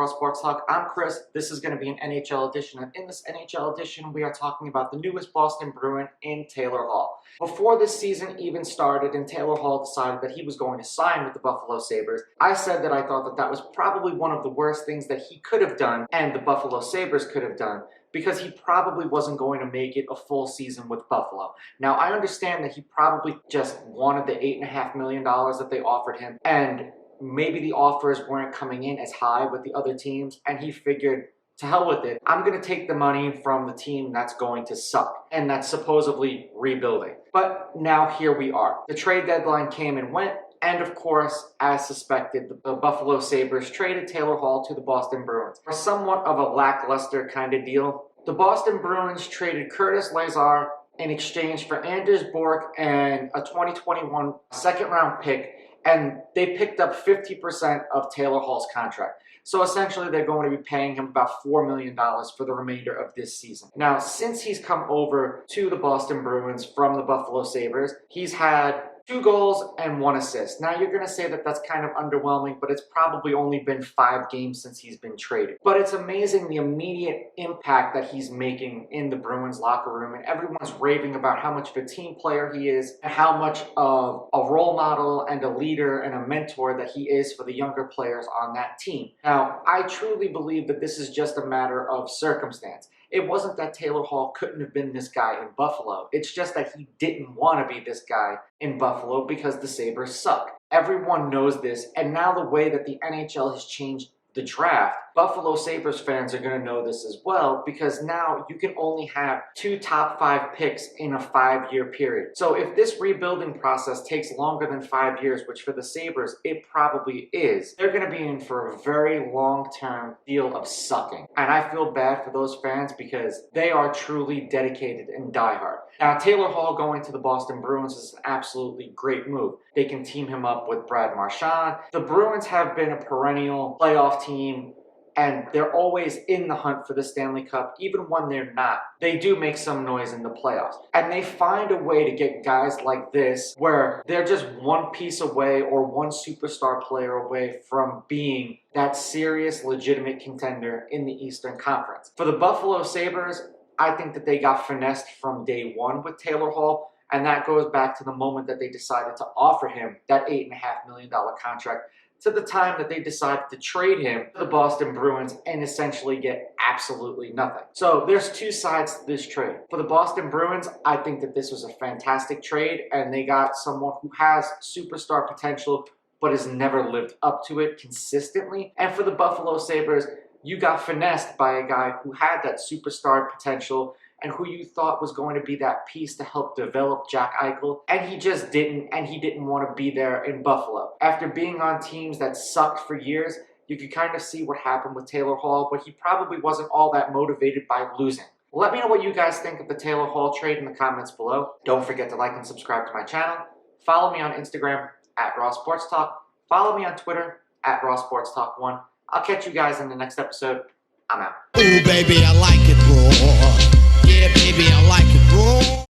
Sports Talk. I'm Chris. This is going to be an NHL edition, and in this NHL edition, we are talking about the newest Boston Bruin in Taylor Hall. Before this season even started and Taylor Hall decided that he was going to sign with the Buffalo Sabres, I said that I thought that that was probably one of the worst things that he could have done and the Buffalo Sabres could have done, because he probably wasn't going to make it a full season with Buffalo. Now, I understand that he probably just wanted the $8.5 million that they offered him, and maybe the offers weren't coming in as high with the other teams, and he figured, to hell with it, I'm going to take the money from the team that's going to suck, and that's supposedly rebuilding. But now here we are. The trade deadline came and went, and of course, as suspected, the Buffalo Sabres traded Taylor Hall to the Boston Bruins for somewhat of a lackluster kind of deal. The Boston Bruins traded Curtis Lazar in exchange for Anders Bork and a 2021 second-round pick, and they picked up 50% of Taylor Hall's contract. So essentially, they're going to be paying him about $4 million for the remainder of this season. Now, since he's come over to the Boston Bruins from the Buffalo Sabres, he's had 2 goals and 1 assist. Now, you're going to say that that's kind of underwhelming, but it's probably only been 5 games since he's been traded. But it's amazing the immediate impact that he's making in the Bruins locker room, and everyone's raving about how much of a team player he is and how much of a role model and a leader and a mentor that he is for the younger players on that team. Now, I truly believe that this is just a matter of circumstance. It wasn't that Taylor Hall couldn't have been this guy in Buffalo. It's just that he didn't want to be this guy in Buffalo because the Sabres suck. Everyone knows this, and now the way that the NHL has changed the draft, Buffalo Sabres fans are going to know this as well, because now you can only have 2 top 5 picks in a 5-year period. So if this rebuilding process takes longer than 5 years, which for the Sabres it probably is, they're going to be in for a very long-term deal of sucking. And I feel bad for those fans because they are truly dedicated and diehard. Now, Taylor Hall going to the Boston Bruins is an absolutely great move. They can team him up with Brad Marchand. The Bruins have been a perennial playoff team, and they're always in the hunt for the Stanley Cup. Even when they're not, they do make some noise in the playoffs. And they find a way to get guys like this where they're just one piece away or one superstar player away from being that serious, legitimate contender in the Eastern Conference. For the Buffalo Sabres, I think that they got finessed from day one with Taylor Hall, and that goes back to the moment that they decided to offer him that $8.5 million contract to the time that they decided to trade him to the Boston Bruins and essentially get absolutely nothing. So there's 2 sides to this trade. For the Boston Bruins, I think that this was a fantastic trade, and they got someone who has superstar potential but has never lived up to it consistently. And for the Buffalo Sabres, you got finessed by a guy who had that superstar potential and who you thought was going to be that piece to help develop Jack Eichel, and he just didn't, and he didn't want to be there in Buffalo. After being on teams that sucked for years, you could kind of see what happened with Taylor Hall, but he probably wasn't all that motivated by losing. Let me know what you guys think of the Taylor Hall trade in the comments below. Don't forget to like and subscribe to my channel. Follow me on Instagram at Raw Sports Talk. Follow me on Twitter at Raw Sports Talk 1. I'll catch you guys in the next episode. I'm out. Ooh, baby, I like it raw. Yeah, baby, I like it raw.